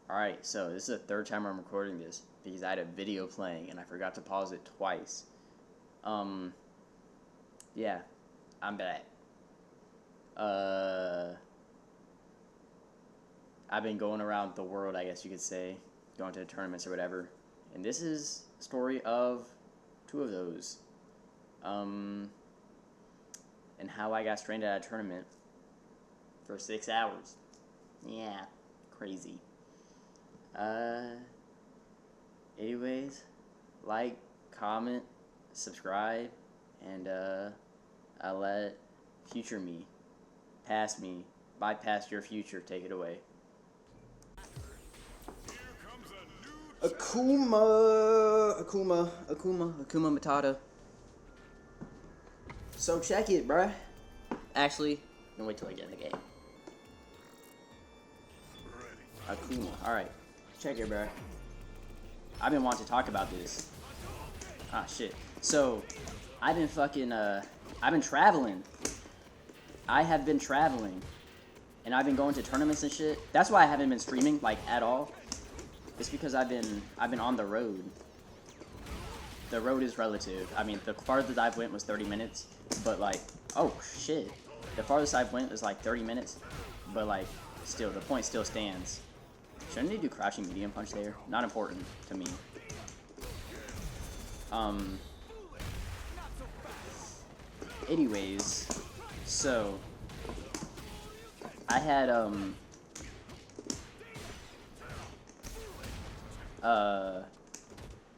Alright, so this is the third time I'm recording this because I had a video playing and I forgot to pause it twice. Um, yeah, I'm back. I've been going around the world, I guess you could say, going to tournaments or whatever, and this is a story of two of those. And how I got stranded at a tournament for 6 hours. Yeah, crazy. Uh, anyways, like, comment, subscribe, and I'll let future me, past me, bypass your future, take it away. Akuma Matata. So check it, bruh. Actually, no, wait till I get in the game. Akuma, alright. Check it, bruh. I've been wanting to talk about this. Ah, shit. So, I've been traveling. I have been traveling. And I've been going to tournaments and shit. That's why I haven't been streaming, like, at all. It's because I've been on the road. The road is relative. I mean, the farthest I've went was 30 minutes. But, like, oh, shit. The farthest I've went was, like, 30 minutes. But, like, still, the point still stands. Shouldn't they do crouching medium punch there? Not important to me. Anyways, so I had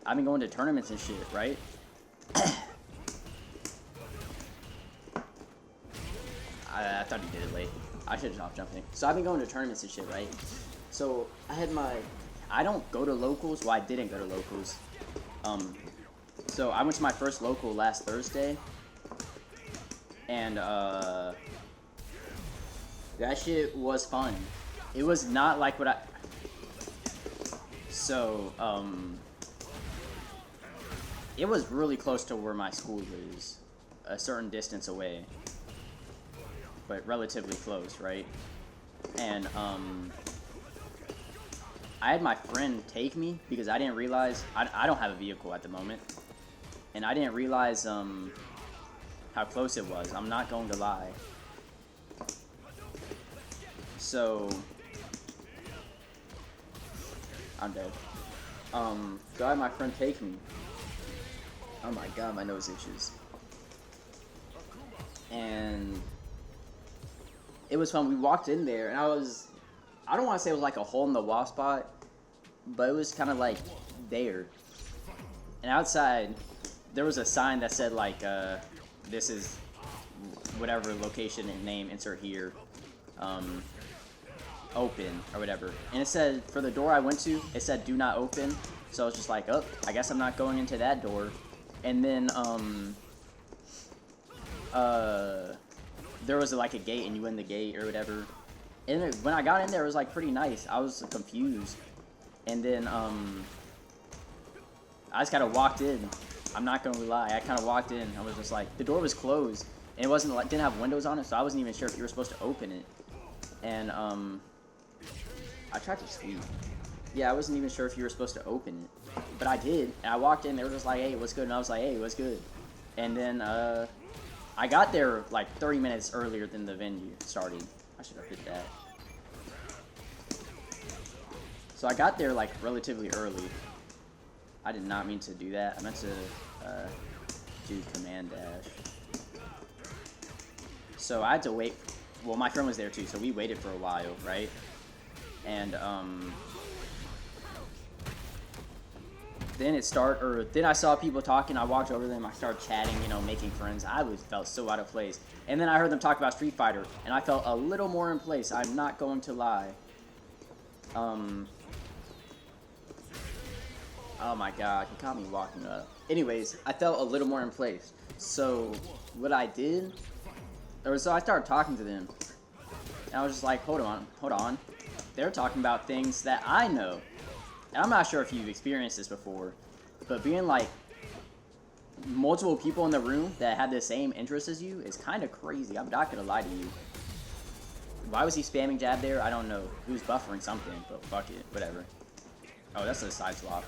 I've been going to tournaments and shit, right? I thought he did it late. I should have stopped jumping. So I've been going to tournaments and shit, right? So I don't go to locals. Well, I didn't go to locals. So I went to my first local last Thursday, and that shit was fun. It was not like what I. So it was really close to where my school is, a certain distance away, but relatively close, right? And I had my friend take me because I didn't realize I don't have a vehicle at the moment, and I didn't realize how close it was. I'm not going to lie. So I'm dead. So I had my friend take me. Oh my god, my nose itches. And it was fun. We walked in there, and I don't want to say it was like a hole in the wall spot, but it was kind of like there. And outside, there was a sign that said like, this is whatever location and name, insert here, open, or whatever. And it said, for the door I went to, it said do not open. So I was just like, oh, I guess I'm not going into that door. And then, there was like a gate, and you win the gate or whatever. And when I got in there, it was like pretty nice. I was confused, and then I just kind of walked in. I'm not gonna lie, I kind of walked in. I was just like, the door was closed, and it wasn't like didn't have windows on it, so I wasn't even sure if you were supposed to open it. And I tried to sweep. Yeah, I wasn't even sure if you were supposed to open it, but I did. And I walked in. They were just like, "Hey, what's good?" And I was like, "Hey, what's good?" And then I got there like 30 minutes earlier than the venue started. I should have hit that. So I got there like relatively early. I did not mean to do that. I meant to do command dash. So I had to wait. Well, my friend was there too, so we waited for a while, right? And then then I saw people talking. I walked over to them. I started chatting, you know, making friends. I felt so out of place. And then I heard them talk about Street Fighter, and I felt a little more in place. I'm not going to lie. Oh my god, he caught me walking up. Anyways, I felt a little more in place. So what I did, so I started talking to them, and I was just like, hold on. They're talking about things that I know. And I'm not sure if you've experienced this before, but being like multiple people in the room that have the same interests as you is kind of crazy. I'm not gonna lie to you. Why was he spamming jab there? I don't know. He was buffering something, but fuck it, whatever. Oh, that's a side swap.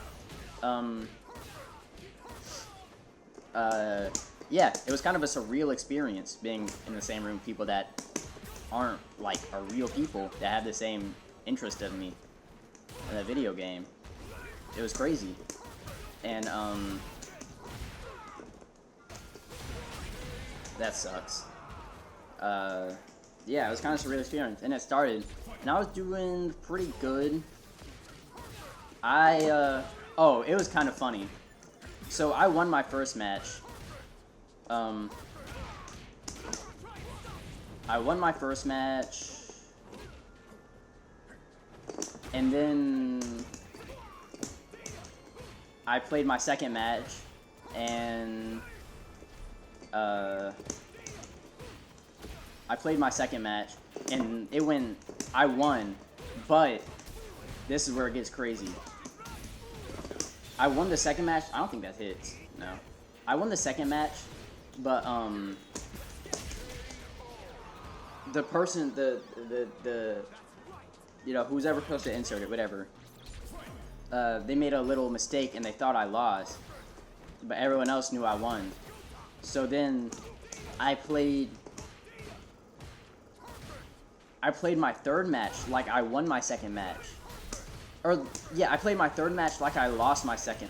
Yeah, it was kind of a surreal experience being in the same room with people that aren't like are real people that have the same interest of me in a video game. It was crazy. And that sucks. Yeah, it was kind of a surreal experience. And it started, and I was doing pretty good. Oh, it was kind of funny. So I won my first match. I won my first match, and then I played my second match, and I won, but this is where it gets crazy. I won the second match. I don't think that hits. No. I won the second match, but the person, the you know, who's ever supposed to insert it, whatever, they made a little mistake and they thought I lost, but everyone else knew I won. So then I played my third match like I won my second match. Or, yeah, I played my third match like I lost my second.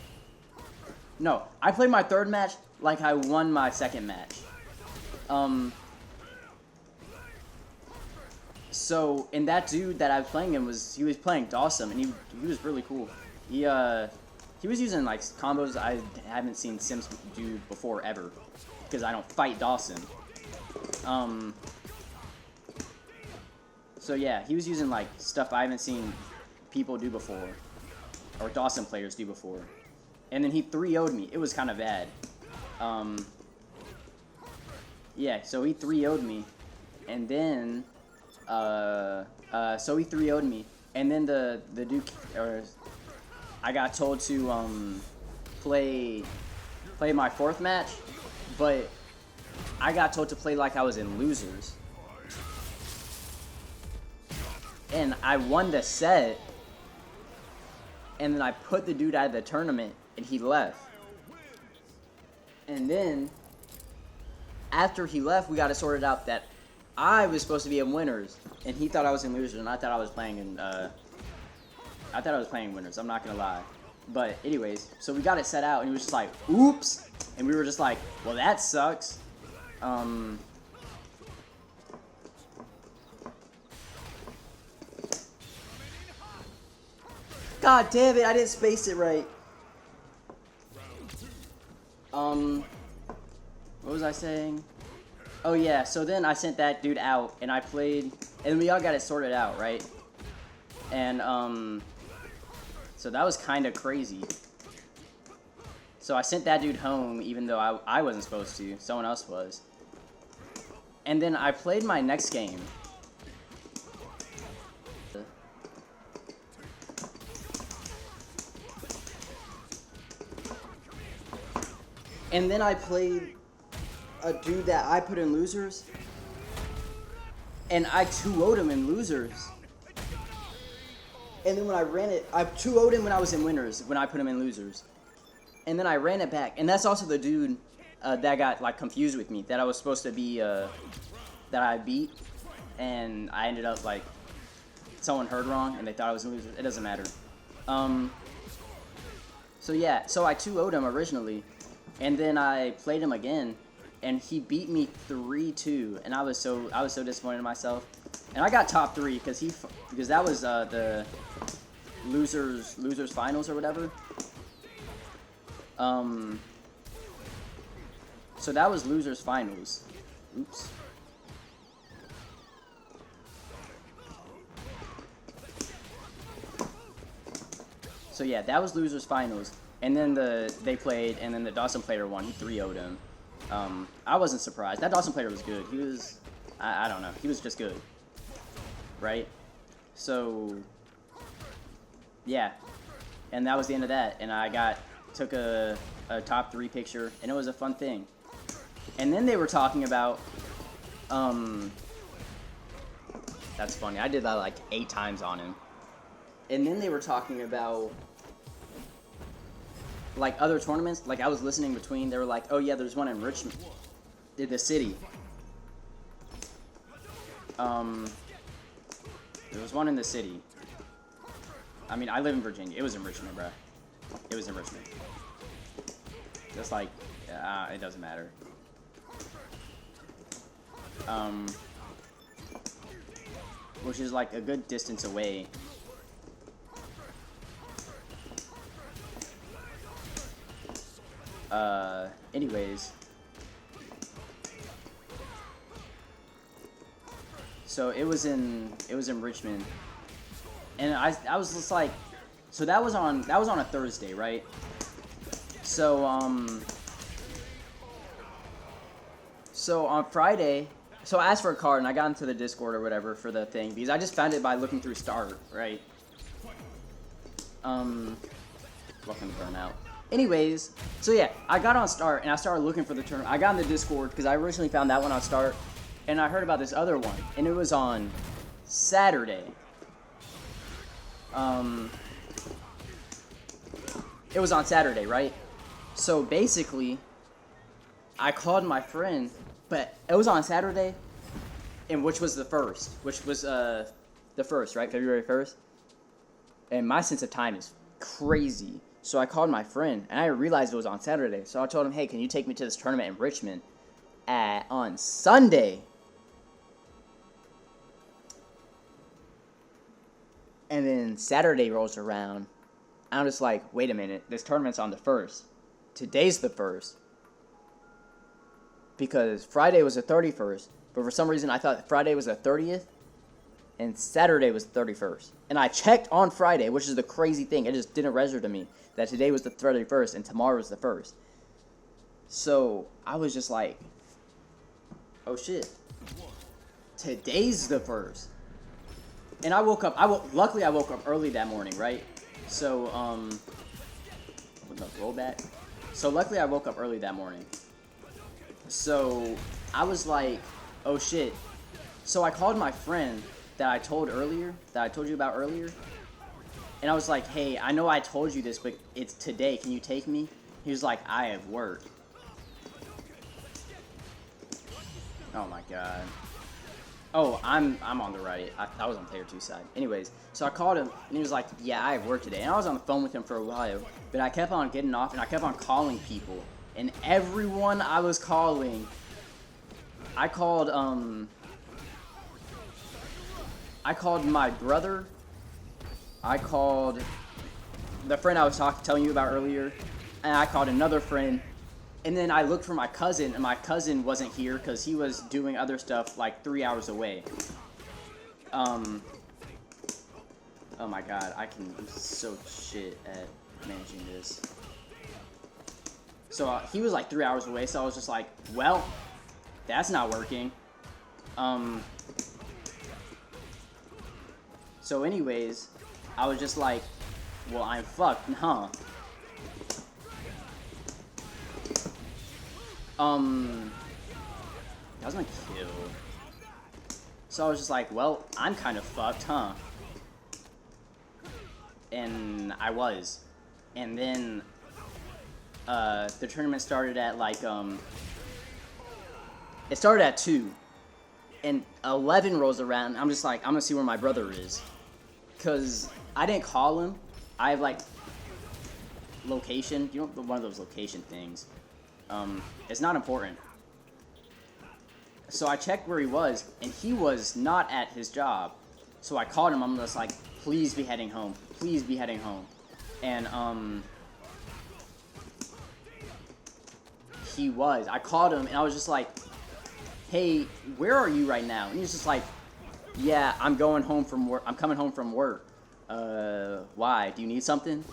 No, I played my third match like I won my second match. So, and that dude that I was playing him he was playing Dawson, and he was really cool. He was using, like, combos I haven't seen Sims do before, ever. Because I don't fight Dawson. So, yeah, he was using, like, stuff I haven't seen people do before, or Dawson players do before, and then he 3-0'd me. It was kind of bad. Yeah, so he 3-0'd me, and then so he 3-0'd me, and then the dude, or I got told to play my fourth match, but I got told to play like I was in losers, and I won the set. And then I put the dude out of the tournament, and he left. And then, after he left, we got it sorted out that I was supposed to be in winners, and he thought I was in losers, and I thought I was playing in, winners. I'm not gonna lie. But anyways, so we got it set out, and he was just like, "Oops," and we were just like, "Well, that sucks." God damn it, I didn't space it right. What was I saying? Oh yeah, so then I sent that dude out, and I played, and we all got it sorted out, right? And, so that was kind of crazy. So I sent that dude home, even though I wasn't supposed to, someone else was. And then I played my next game. And then I played a dude that I put in losers, and I 2-0'd him in losers. And then when I ran it, I 2-0'd him when I was in winners, when I put him in losers. And then I ran it back, and that's also the dude that got, like, confused with me, that I was supposed to be, that I beat, and I ended up, like, someone heard wrong, and they thought I was in losers. It doesn't matter. So yeah, so I 2-0'd him originally. And then I played him again, and he beat me 3-2, and I was so disappointed in myself. And I got top 3 because that was the losers finals or whatever. So that was losers finals. Oops. So yeah, that was losers finals. And then they played, and then the Dawson player won. He 3-0'd him. I wasn't surprised. That Dawson player was good. He was, I don't know. He was just good. Right? So, yeah. And that was the end of that. And I took a top 3 picture, and it was a fun thing. And then they were talking about, That's funny. I did that like 8 times on him. And then they were talking about like other tournaments. Like I was listening between. They were like, "Oh yeah, there's one in Richmond, in the city." There was one in the city. I mean, I live in Virginia. It was in Richmond, bro. It was in Richmond. Just like, it doesn't matter. Which is like a good distance away. Anyways. So it was in Richmond. And I was just like, so that was on a Thursday, right? So on Friday, so I asked for a card and I got into the Discord or whatever for the thing because I just found it by looking through Start, right? Welcome to Burnout. Anyways, so yeah, I got on Start and I started looking for the tournament. I got in the Discord because I originally found that one on Start, and I heard about this other one, and it was on Saturday. It was on Saturday, right? So basically, I called my friend, but it was on Saturday, and which was the first, the first, right? February 1st. And my sense of time is crazy. So I called my friend, and I realized it was on Saturday. So I told him, hey, can you take me to this tournament in Richmond on Sunday? And then Saturday rolls around. I'm just like, wait a minute. This tournament's on the 1st. Today's the 1st. Because Friday was the 31st. But for some reason, I thought Friday was the 30th. And Saturday was the 31st. And I checked on Friday, which is the crazy thing. It just didn't register to me that today was the 31st and tomorrow was the 1st. So I was just like, oh shit. Today's the 1st. And I woke up, luckily I woke up early that morning, right? So, roll back. So luckily I woke up early that morning. So I was like, oh shit. So I called my friend that I told you about earlier. And I was like, hey, I know I told you this, but it's today. Can you take me? He was like, I have work. Oh my god. Oh, I'm on the right. I was on player 2 side. Anyways, so I called him, and he was like, yeah, I have work today. And I was on the phone with him for a while, but I kept on getting off, and I kept on calling people. And everyone I was calling, I called my brother. I called the friend I was telling you about earlier, and I called another friend. And then I looked for my cousin, and my cousin wasn't here because he was doing other stuff like 3 hours away. Oh my god, I'm so shit at managing this. So he was like 3 hours away, so I was just like, well, that's not working. So anyways, I was just like, well, I'm fucked, huh? That was my kill. So I was just like, well, I'm kind of fucked, huh? And I was. And then, the tournament started at like, it started at 2. And 11 rolls around, I'm just like, I'm gonna see where my brother is. Cause I didn't call him. I have like, location, you know, one of those location things. It's not important. So I checked where he was, and he was not at his job. So I called him. I'm just like, please be heading home. Please be heading home. And, he was. I called him, and I was just like, hey, where are you right now? And he was just like, yeah, I'm going home from work. I'm coming home from work. Why? Do you need something? And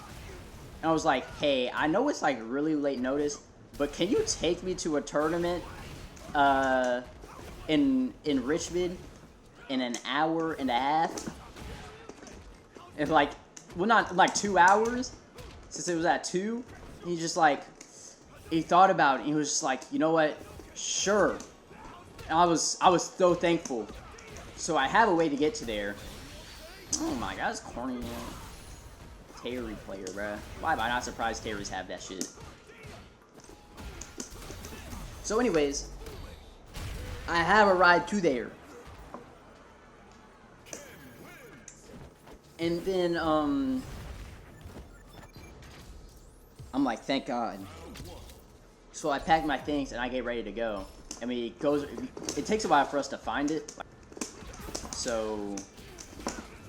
I was like, hey, I know it's like really late notice, but can you take me to a tournament in Richmond in an hour and a half? And like, well, not like 2 hours, since it was at 2. He just like, he thought about it. And he was just like, you know what? Sure. And I was so thankful. So I have a way to get to there. Oh my god, that's corny, man. Terry player, bruh. Why am I not surprised Terrys have that shit? So anyways, I have a ride to there. And then, I'm like, thank God. So I pack my things and I get ready to go. I mean, it takes a while for us to find it. So,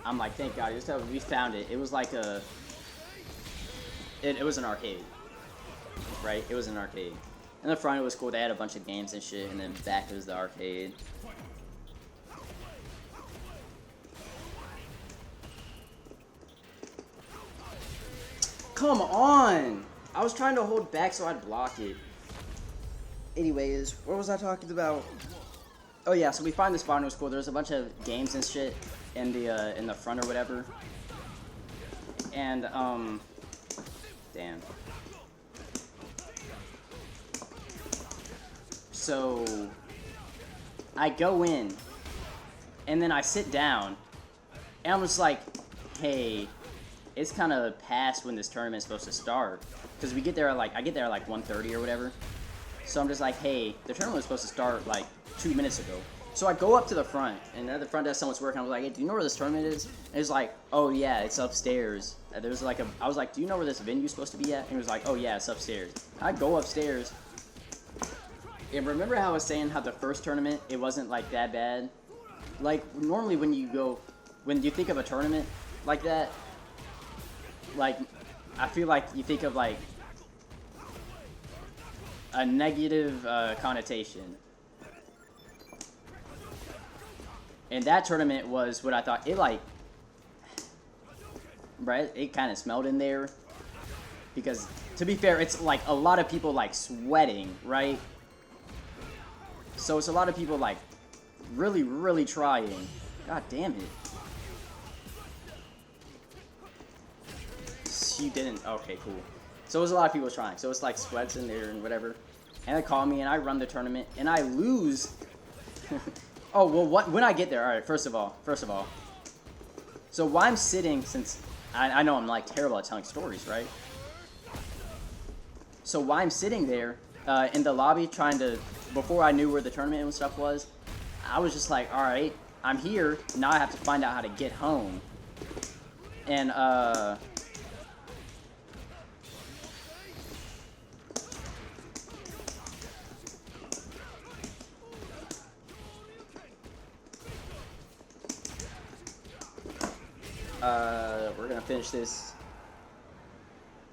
I'm like, thank God. We found it. It was like it was an arcade. Right? It was an arcade. In the front, it was cool. They had a bunch of games and shit. And then back was the arcade. Come on! I was trying to hold back so I'd block it. Anyways, what was I talking about? Oh yeah, so we find this spot and it was cool. There's a bunch of games and shit in the front or whatever. And damn. So I go in and then I sit down and I'm just like, hey, it's kind of past when this tournament's supposed to start, because I get there at like 1:30 or whatever. So I'm just like, hey, the tournament was supposed to start like 2 minutes ago. So I go up to the front, and at the front desk someone's working. I was like, hey, do you know where this tournament is? And he's like, oh yeah, it's upstairs. There's like I was like, do you know where this venue's supposed to be at? And he was like, oh yeah, it's upstairs. I go upstairs, and remember how I was saying how the first tournament, it wasn't like that bad? Like normally when you think of a tournament like that, like, I feel like you think of, like, a negative connotation. And that tournament was what I thought. It, like, right? It kind of smelled in there. Because, to be fair, it's, like, a lot of people, like, sweating, right? So it's a lot of people, like, really, really trying. God damn it. You didn't. Okay, cool. So there's a lot of people trying. So it's like sweats in there and whatever. And they call me and I run the tournament and I lose. Oh, well, when I get there, all right, first of all. So while I'm sitting, since I know I'm like terrible at telling stories, right? So while I'm sitting there in the lobby before I knew where the tournament and stuff was, I was just like, all right, I'm here. Now I have to find out how to get home. And, we're gonna finish this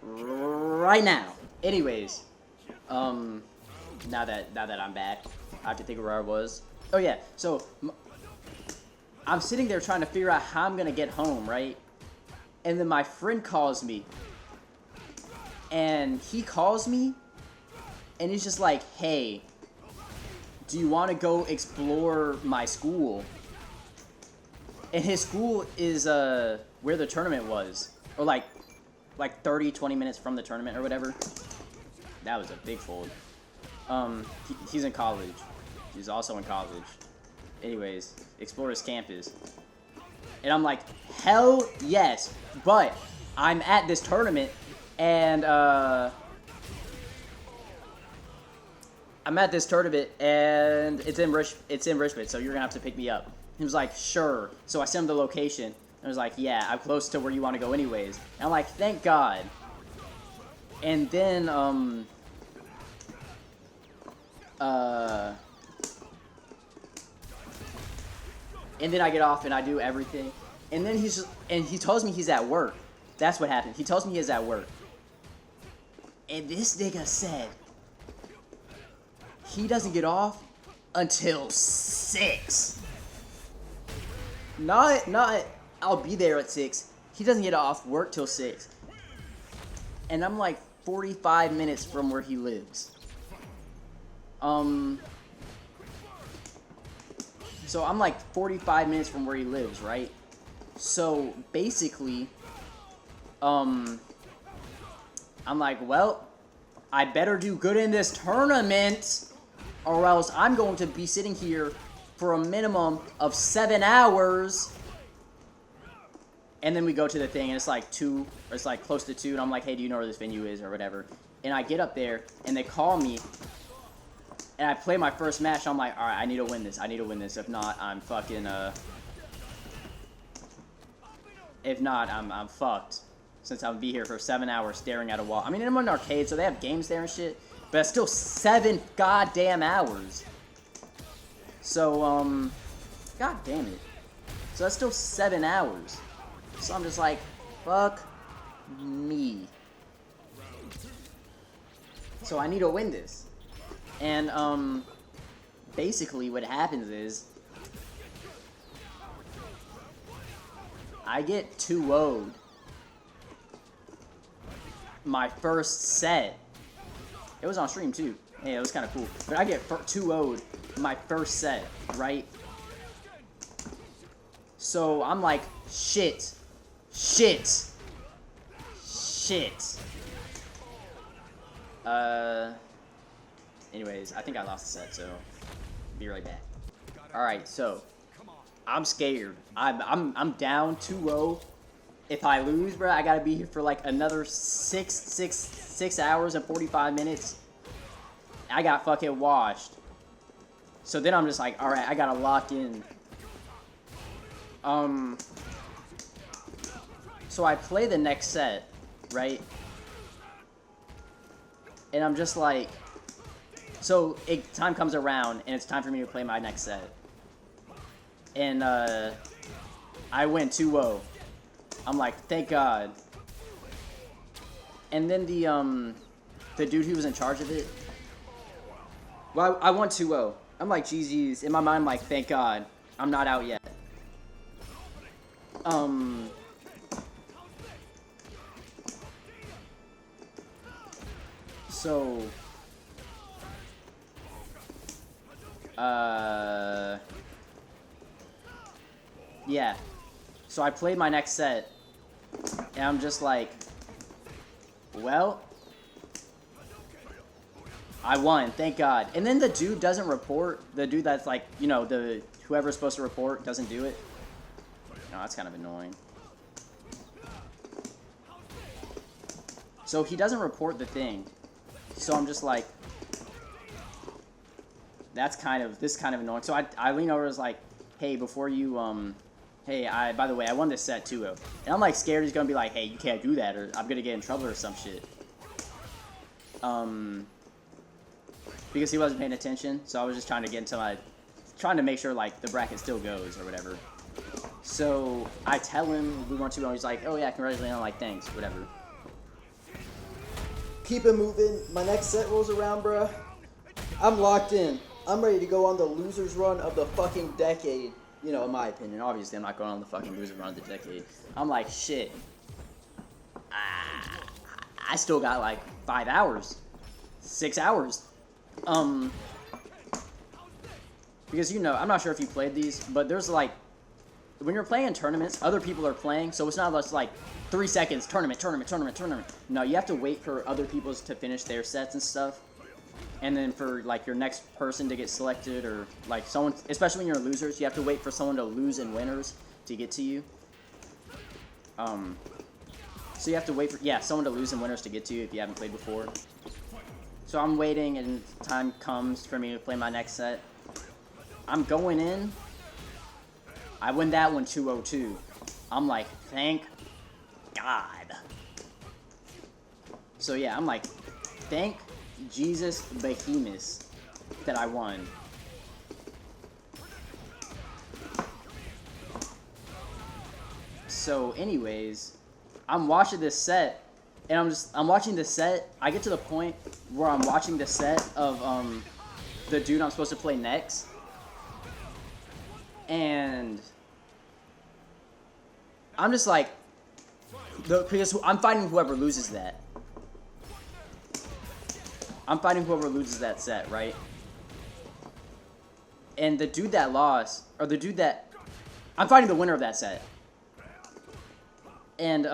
right now. Anyways, now that I'm back, I have to think of where I was. Oh yeah, so I'm sitting there trying to figure out how I'm gonna get home, right? And then my friend calls me, and he calls me, and he's just like, "Hey, do you want to go explore my school?" And his school is where the tournament was, or like 30-20 minutes from the tournament or whatever. That was a big fold. He's in college. He's also in college. Anyways, explore his campus. And I'm like, hell yes. But I'm at this tournament, and it's in Richmond, so you're gonna have to pick me up. He was like, sure. So I sent him the location. And I was like, yeah, I'm close to where you want to go anyways. And I'm like, thank God. And then, and then I get off and I do everything. And then he tells me he's at work. That's what happened. He tells me he's at work. And this nigga said he doesn't get off until 6. Not I'll be there at 6. He doesn't get off work till 6. And I'm like 45 minutes from where he lives. So I'm like 45 minutes from where he lives, right? So basically, I'm like, well, I better do good in this tournament, or else I'm going to be sitting here for a minimum of 7 hours. And then we go to the thing, and it's like 2, or it's like close to 2, and I'm like, hey, do you know where this venue is, or whatever. And I get up there, and they call me, and I play my first match, and I'm like, alright, I need to win this. I need to win this. If not, I'm fucking, If not, I'm fucked. Since I'll be here for 7 hours staring at a wall. I mean, I'm in an arcade, so they have games there and shit. But it's still 7 goddamn hours. So, god damn it. So that's still 7 hours. So I'm just like, fuck me. So I need to win this. And, basically what happens is, I get 2-0'd my first set. It was on stream too. Hey, it was kind of cool. But I get 2-0'd my first set, right? So I'm like, shit. Anyways, I think I lost the set, so be right back. Alright, so I'm scared. I'm down 2-0. If I lose, bro, I gotta be here for like another 6 hours and 45 minutes. I got fucking washed. So then I'm just like, alright, I gotta lock in. So I play the next set, right? And I'm just like, so time comes around, and it's time for me to play my next set. And, I win 2-0. I'm like, thank God. And then the dude who was in charge of it, well, I won 2-0. I'm like, GG's. In my mind, I'm like, thank God. I'm not out yet. So, yeah. So I played my next set, and I'm just like, well, I won, thank God. And then the dude doesn't report. The dude that's like, you know, whoever's supposed to report doesn't do it. No, that's kind of annoying. So he doesn't report the thing. So I'm just like, this is kind of annoying. So I lean over and was like, hey, before you, hey, by the way, I won this set 2-0. And I'm like scared he's gonna be like, hey, you can't do that, or I'm gonna get in trouble or some shit. Because he wasn't paying attention, so I was just trying to get into trying to make sure like the bracket still goes or whatever. So I tell him we won 2-0. He's like, oh yeah, congratulations. I'm like, thanks, whatever. Keep it moving. My next set rolls around, bruh. I'm locked in. I'm ready to go on the loser's run of the fucking decade. You know, in my opinion. Obviously, I'm not going on the fucking loser's run of the decade. I'm like, shit. I still got like 5 hours. 6 hours. Because, you know, I'm not sure if you played these, but there's like, when you're playing tournaments, other people are playing, so it's not just like 3 seconds, tournament. No, you have to wait for other people to finish their sets and stuff. And then for like your next person to get selected, or like someone, especially when you're losers, you have to wait for someone to lose in winners to get to you. So you have to wait for, someone to lose in winners to get to you if you haven't played before. So I'm waiting, and time comes for me to play my next set. I'm going in. I win that one 2-0-2. I'm like, thank God. So yeah, I'm like, thank Jesus Behemoth that I won. So anyways, I'm watching this set, and I'm watching the set. I get to the point where I'm watching the set of the dude I'm supposed to play next. And I'm just like, because I'm fighting whoever loses that. I'm fighting whoever loses that set, right? And the dude that lost, or the dude that, I'm fighting the winner of that set. And,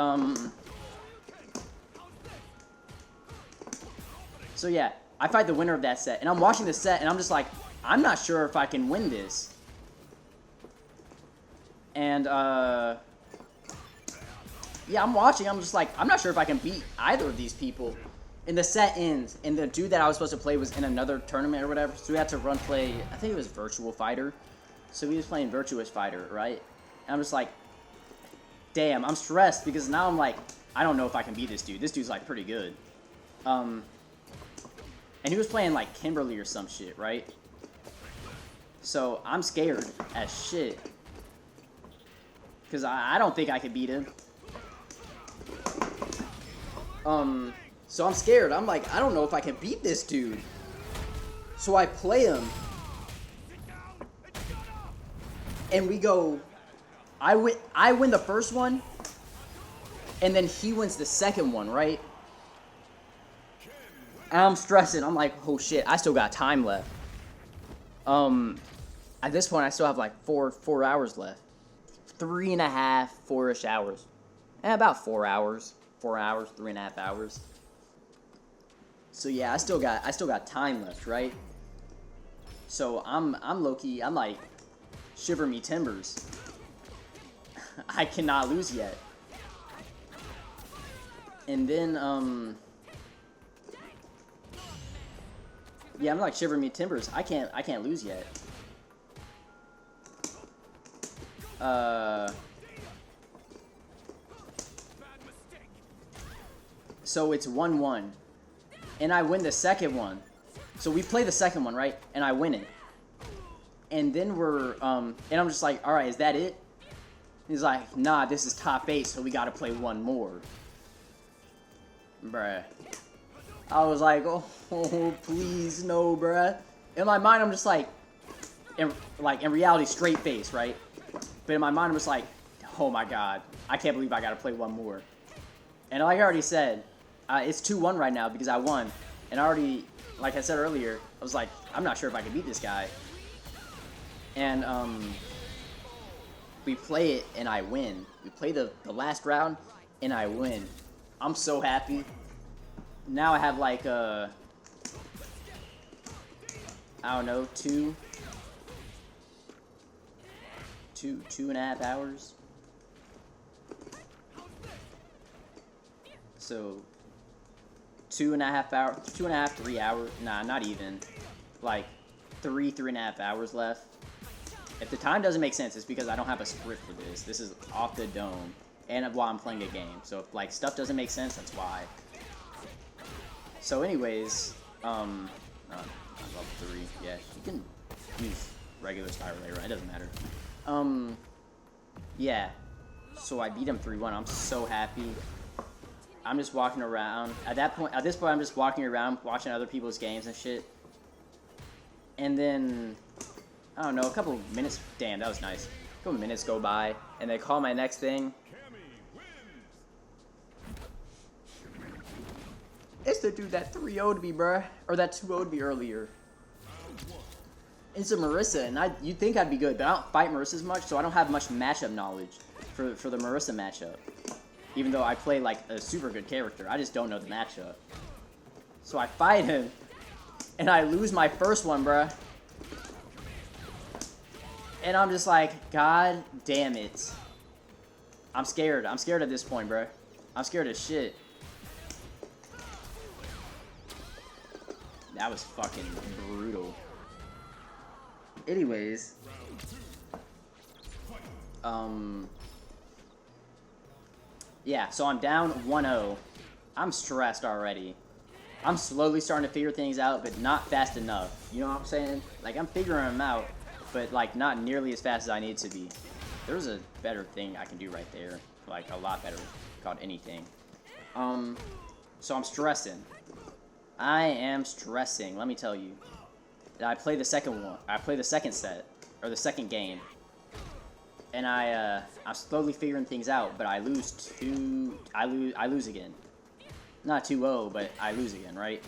so yeah, I fight the winner of that set, and I'm watching the set, and I'm just like, I'm not sure if I can win this. And yeah, I'm watching. I'm just like, I'm not sure if I can beat either of these people. And the set ends, and the dude that I was supposed to play was in another tournament or whatever, so we had to run play, I think it was Virtual Fighter. So we was playing Virtuous Fighter, right? And I'm just like, damn, I'm stressed because now I'm like, I don't know if I can beat this dude. This dude's like pretty good. And he was playing like Kimberly or some shit, right? So I'm scared as shit. Because I don't think I could beat him. So I'm scared. I'm like, I don't know if I can beat this dude. So I play him. And we go, I win the first one. And then he wins the second one, right? And I'm stressing. I'm like, oh shit, I still got time left. At this point, I still have like four hours left. 3.5, 4-ish hours. About 4 hours. 4 hours, 3.5 hours. So yeah, I still got time left, right? So I'm low-key, I'm like, shiver me timbers. I cannot lose yet. And then, yeah, I'm like shiver me timbers. I can't lose yet. So it's 1-1. And I win the second one. So we play the second one, right? And I win it. And then we're, and I'm just like, alright, is that it? He's like, nah, this is top 8, so we gotta play one more. Bruh. I was like, oh please, no, bruh. In my mind, I'm just like in reality, straight face, right? But in my mind, I'm just like, oh my god, I can't believe I gotta play one more. And like I already said, it's 2-1 right now because I won. And I already, like I said earlier, I was like, I'm not sure if I can beat this guy. And we play it and I win. We play the last round and I win. I'm so happy. Now I have like I don't know, 2.5 hours. So 2.5 hours, 2.5, 3 hours. Nah, not even. Like 3.5 hours left. If the time doesn't make sense, it's because I don't have a script for this. This is off the dome, and while I'm playing a game. So if like stuff doesn't make sense, that's why. So anyways, I'm level 3. Yeah, you can use regular Spyro right? It doesn't matter. Yeah. So I beat him 3-1. I'm so happy. I'm just walking around. At this point, I'm just walking around, watching other people's games and shit. And then, I don't know, a couple minutes. Damn, that was nice. A couple minutes go by, and they call my next thing. It's the dude that 3-0'd me, bruh. Or that 2-0'd me earlier. It's a Marissa, and you'd think I'd be good, but I don't fight Marissa as much, so I don't have much matchup knowledge for the Marissa matchup. Even though I play like a super good character, I just don't know the matchup. So I fight him, and I lose my first one, bruh. And I'm just like, god damn it. I'm scared. I'm scared at this point, bruh. I'm scared as shit. That was fucking brutal. Anyways. Yeah, so I'm down 1-0. I'm stressed already. I'm slowly starting to figure things out, but not fast enough. You know what I'm saying? Like, I'm figuring them out, but, like, not nearly as fast as I need to be. There's a better thing I can do right there. Like, a lot better. Called anything. So I'm stressing. I am stressing, let me tell you. I play the second one. I play the second set, or the second game. And I'm slowly figuring things out, but I lose I lose again. Not 2-0, but I lose again, right?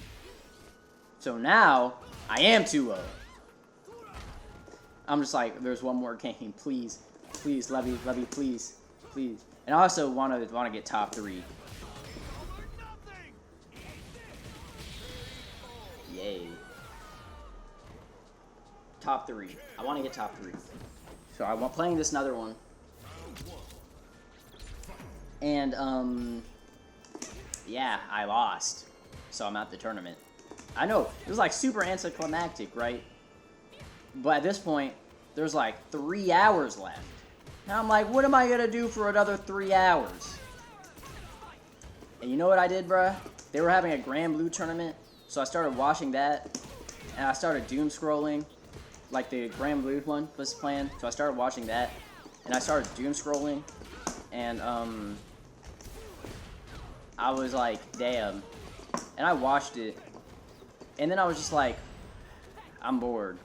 So now, I am 2-0. I'm just like, there's one more game, please. Please, Levy, please. Please. And I also want to get top 3. Yay. Top 3. I want to get top 3. So I want playing this another one. And yeah, I lost, so I'm out the tournament. I know it was like super anticlimactic, right? But at this point, there's like 3 hours left. And I'm like, what am I gonna do for another 3 hours? And you know what I did, bruh? They were having a Grand Blue tournament, so I started watching that, and I started doom scrolling, like the Grand Blue one was planned. So I started watching that, and I started doom scrolling, and I was like, damn. And I watched it, and then I was just like, I'm bored.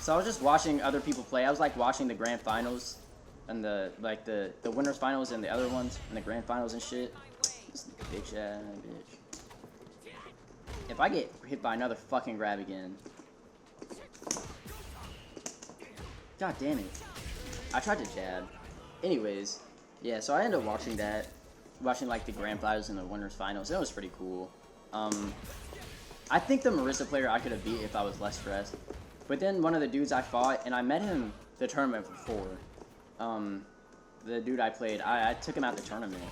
So I was just watching other people play. I was like watching the grand finals, and the winners finals and the other ones, and the grand finals and shit. This bitch ass bitch. If I get hit by another fucking grab again. God damn it. I tried to jab. Anyways, yeah, so I ended up watching that. Watching like the grand finals and the winners finals. That was pretty cool. I think the Marisa player I could have beat if I was less stressed. But then one of the dudes I fought, and I met him the tournament before. The dude I played, I took him out the tournament.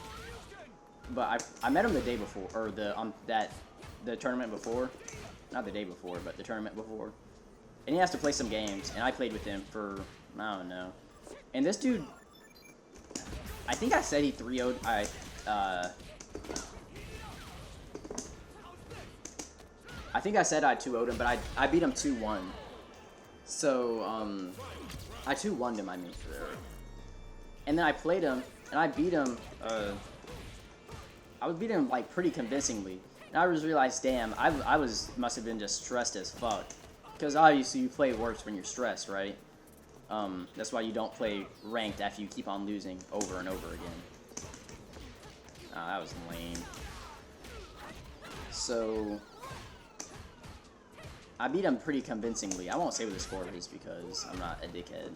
But I met him the day before, or the tournament before. Not the day before, but the tournament before. And he has to play some games, and I played with him for, I don't know. And this dude, I think I said he 3-0'd, I think I said I 2-0'd him, but I beat him 2-1. So, I 2-1'd him, I mean. And then I played him, and I beat him, I beat him, like, pretty convincingly. And I just realized, damn, must have been just stressed as fuck. Because obviously you play worse when you're stressed, right? That's why you don't play ranked after you keep on losing over and over again. Oh, that was lame. So, I beat him pretty convincingly. I won't say what the score is because I'm not a dickhead.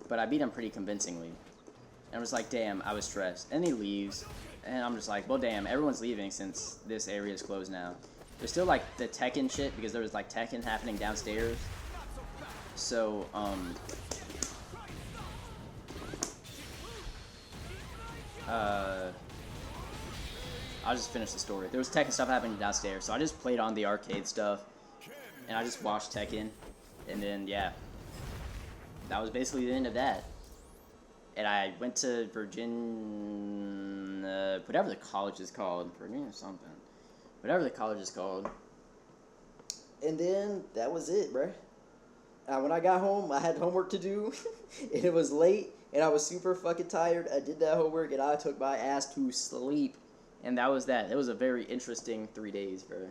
But I beat him pretty convincingly. And I was like, damn, I was stressed. And he leaves. And I'm just like, well, damn, everyone's leaving since this area is closed now. There's still, like, the Tekken shit because there was, like, Tekken happening downstairs. So, I'll just finish the story. There was Tekken stuff happening downstairs, so I just played on the arcade stuff. And I just watched Tekken. And then, yeah. That was basically the end of that. And I went to Virginia, whatever the college is called. Virginia something. Whatever the college is called. And then, that was it, bruh. When I got home, I had homework to do. And it was late, and I was super fucking tired. I did that homework, and I took my ass to sleep. And that was that. It was a very interesting 3 days, bruh.